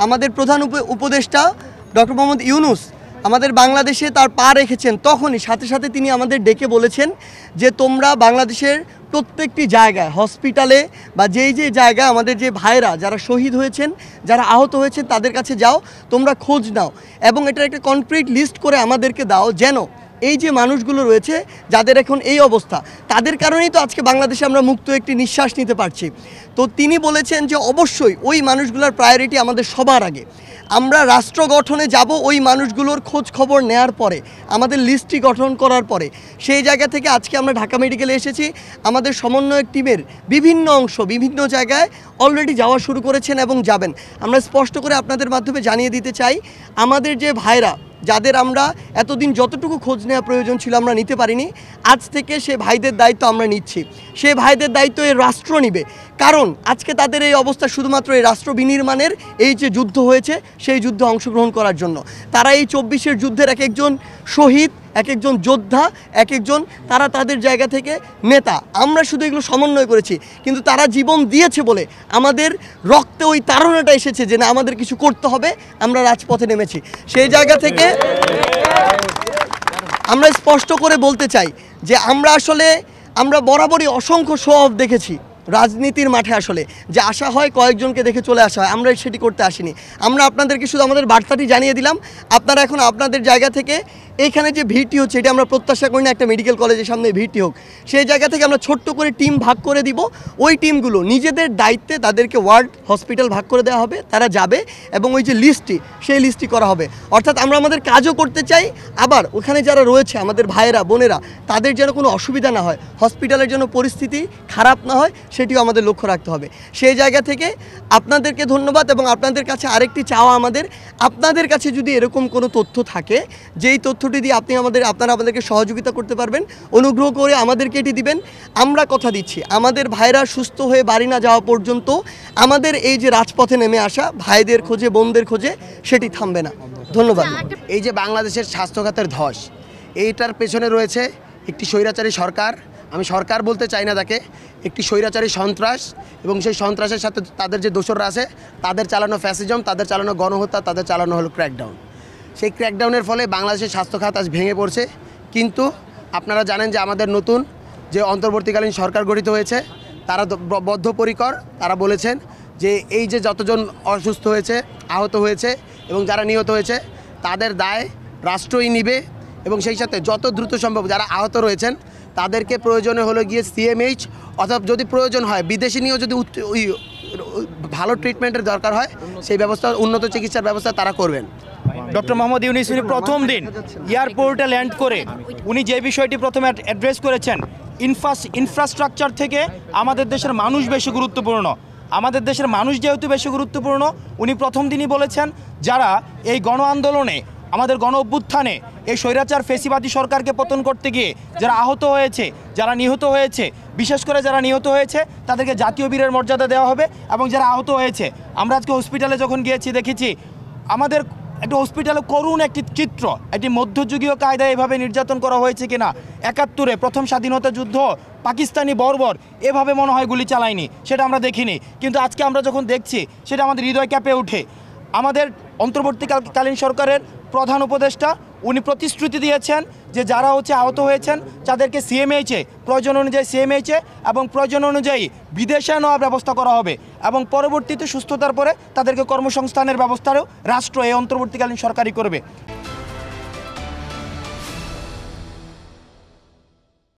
আমাদের প্রধান উপদেষ্টা ডক্টর মোহাম্মদ ইউনূস আমাদের বাংলাদেশে তার পা রেখেছেন, তখনই সাথে সাথে তিনি আমাদের ডেকে বলেছেন যে তোমরা বাংলাদেশের প্রত্যেকটি জায়গায়, হসপিটালে বা যেই জায়গায় আমাদের যে ভাইরা যারা শহীদ হয়েছেন, যারা আহত হয়েছেন, তাদের কাছে যাও, তোমরা খোঁজ নাও এবং এটার একটা কনক্রিট লিস্ট করে আমাদেরকে দাও, যেন এই যে মানুষগুলো রয়েছে যাদের এখন এই অবস্থা, তাদের কারণেই তো আজকে বাংলাদেশে আমরা মুক্ত একটি নিঃশ্বাস নিতে পারছি। তো তিনি বলেছেন যে অবশ্যই ওই মানুষগুলোর প্রায়োরিটি আমাদের সবার আগে। আমরা রাষ্ট্র গঠনে যাব ওই মানুষগুলোর খোঁজ খবর নেয়ার পরে, আমাদের লিস্টটি গঠন করার পরে। সেই জায়গা থেকে আজকে আমরা ঢাকা মেডিকেলে এসেছি। আমাদের সমন্বয়ক টিমের বিভিন্ন অংশ বিভিন্ন জায়গায় অলরেডি যাওয়া শুরু করেছেন এবং যাবেন। আমরা স্পষ্ট করে আপনাদের মাধ্যমে জানিয়ে দিতে চাই, আমাদের যে ভাইরা যাদের আমরা এতদিন যতটুকু খোঁজ নেওয়া প্রয়োজন ছিল আমরা নিতে পারিনি, আজ থেকে সে ভাইদের দায়িত্ব আমরা নিচ্ছি। সে ভাইদের দায়িত্ব এই রাষ্ট্র নিবে, কারণ আজকে তাদের এই অবস্থা শুধুমাত্র এই রাষ্ট্র বিনির্মাণের এই যে যুদ্ধ হয়েছে সেই যুদ্ধে অংশগ্রহণ করার জন্য। তারা এই 24-এর যুদ্ধের এক একজন শহীদ, এক একজন যোদ্ধা, এক একজন তারা তাদের জায়গা থেকে নেতা। আমরা শুধু এগুলো সমন্বয় করেছি, কিন্তু তারা জীবন দিয়েছে বলে আমাদের রক্তে ওই তাড়নাটা এসেছে যে না, আমাদের কিছু করতে হবে, আমরা রাজপথে নেমেছি। সেই জায়গা থেকে আমরা স্পষ্ট করে বলতে চাই যে আমরা বরাবরই অসংখ্য শো অফ দেখেছি রাজনীতির মাঠে। আসলে যে আশা হয় কয়েকজনকে দেখে চলে আসা হয়, আমরা সেটি করতে আসিনি। আমরা আপনাদেরকে শুধু আমাদের বার্তাটি জানিয়ে দিলাম। আপনারা এখন আপনাদের জায়গা থেকে এইখানে যে ভিড়টি হচ্ছে, এটা আমরা প্রত্যাশা করি না একটা মেডিকেল কলেজের সামনে ভিড়টি হোক। সেই জায়গা থেকে আমরা ছোট্ট করে টিম ভাগ করে দিব। ওই টিমগুলো নিজেদের দায়িত্বে তাদেরকে ওয়ার্ড হসপিটাল ভাগ করে দেওয়া হবে, তারা যাবে এবং ওই যে লিস্টটি, সেই লিস্টটি করা হবে। অর্থাৎ আমরা আমাদের কাজও করতে চাই, আবার ওখানে যারা রয়েছে আমাদের ভাইয়েরা বোনেরা, তাদের যেন কোনো অসুবিধা না হয়, হসপিটালের জন্য পরিস্থিতি খারাপ না হয়, সেটিও আমাদের লক্ষ্য রাখতে হবে। সেই জায়গা থেকে আপনাদেরকে ধন্যবাদ এবং আপনাদের কাছে আরেকটি চাওয়া আমাদের, আপনাদের কাছে যদি এরকম কোনো তথ্য থাকে, যেই তথ্যটি দিয়ে আপনারা আমাদেরকে সহযোগিতা করতে পারবেন, অনুগ্রহ করে আমাদেরকে এটি দিবেন। আমরা কথা দিচ্ছি, আমাদের ভাইরা সুস্থ হয়ে বাড়ি না যাওয়া পর্যন্ত আমাদের এই যে রাজপথে নেমে আসা ভাইদের খোঁজে, বোনদের খোঁজে, সেটি থামবে না। ধন্যবাদ। এই যে বাংলাদেশের স্বাস্থ্যখাতের ধস, এইটার পেছনে রয়েছে একটি স্বৈরাচারী সরকার। আমি সরকার বলতে চাই না তাকে, একটি স্বৈরাচারী সন্ত্রাস, এবং সেই সন্ত্রাসের সাথে তাদের যে দোসররা আছে, তাদের চালানো ফ্যাসিজম, তাদের চালানো গণহত্যা, তাদের চালানো হলো ক্র্যাকডাউন। সেই ক্র্যাকডাউনের ফলে বাংলাদেশের স্বাস্থ্যখাত আজ ভেঙে পড়ছে। কিন্তু আপনারা জানেন যে আমাদের নতুন যে অন্তর্বর্তীকালীন সরকার গঠিত হয়েছে, তারা বদ্ধপরিকর। তারা বলেছেন যে এই যে যতজন অসুস্থ হয়েছে, আহত হয়েছে এবং যারা নিহত হয়েছে, তাদের দায় রাষ্ট্রই নিবে। এবং সেই সাথে যত দ্রুত সম্ভব যারা আহত রয়েছেন তাদেরকে প্রয়োজনে হলো গিয়ে সিএমএইচ, অথবা যদি প্রয়োজন হয় বিদেশি নিয়েও যদি ভালো ট্রিটমেন্টের দরকার হয়, সেই ব্যবস্থা, উন্নত চিকিৎসার ব্যবস্থা তারা করবেন। ডক্টর মোহাম্মদ ইউনূস প্রথম দিন এয়ারপোর্টে ল্যান্ড করে উনি যে বিষয়টি প্রথমে অ্যাড্রেস করেছেন, ইনফ্রাস্ট্রাকচার থেকে আমাদের দেশের মানুষ বেশি গুরুত্বপূর্ণ। আমাদের দেশের মানুষ যেহেতু বেশি গুরুত্বপূর্ণ, উনি প্রথম দিনই বলেছেন যারা এই গণ আন্দোলনে, আমাদের গণ অভ্যুত্থানে এই স্বৈরাচার ফেসিবাদী সরকারকে পতন করতে গিয়ে যারা আহত হয়েছে, যারা নিহত হয়েছে, বিশেষ করে যারা নিহত হয়েছে তাদেরকে জাতীয় বীরের মর্যাদা দেওয়া হবে। এবং যারা আহত হয়েছে, আমরা আজকে হসপিটালে যখন গিয়েছি দেখেছি আমাদের একটা হসপিটালে করুণ একটি চিত্র, একটি মধ্যযুগীয় কায়দায় এভাবে নির্যাতন করা হয়েছে কিনা। 71-এ প্রথম স্বাধীনতা যুদ্ধ পাকিস্তানি বর্বর এভাবে মনে হয় গুলি চালায়নি, সেটা আমরা দেখিনি। কিন্তু আজকে আমরা যখন দেখছি সেটা আমাদের হৃদয় কেঁপে ওঠে। আমাদের অন্তর্বর্তীকালীন সরকারের প্রধান উপদেষ্টা উনি প্রতিশ্রুতি দিয়েছেন যে যারা আহত হয়েছেন তাদেরকে সিএমএইচে, প্রয়োজন অনুযায়ী সিএমএইচে এবং প্রয়োজন অনুযায়ী বিদেশে নেওয়ার ব্যবস্থা করা হবে, এবং পরবর্তীতে সুস্থতার পরে তাদেরকে কর্মসংস্থানের ব্যবস্থারও রাষ্ট্র এই অন্তর্বর্তীকালীন সরকারই করবে।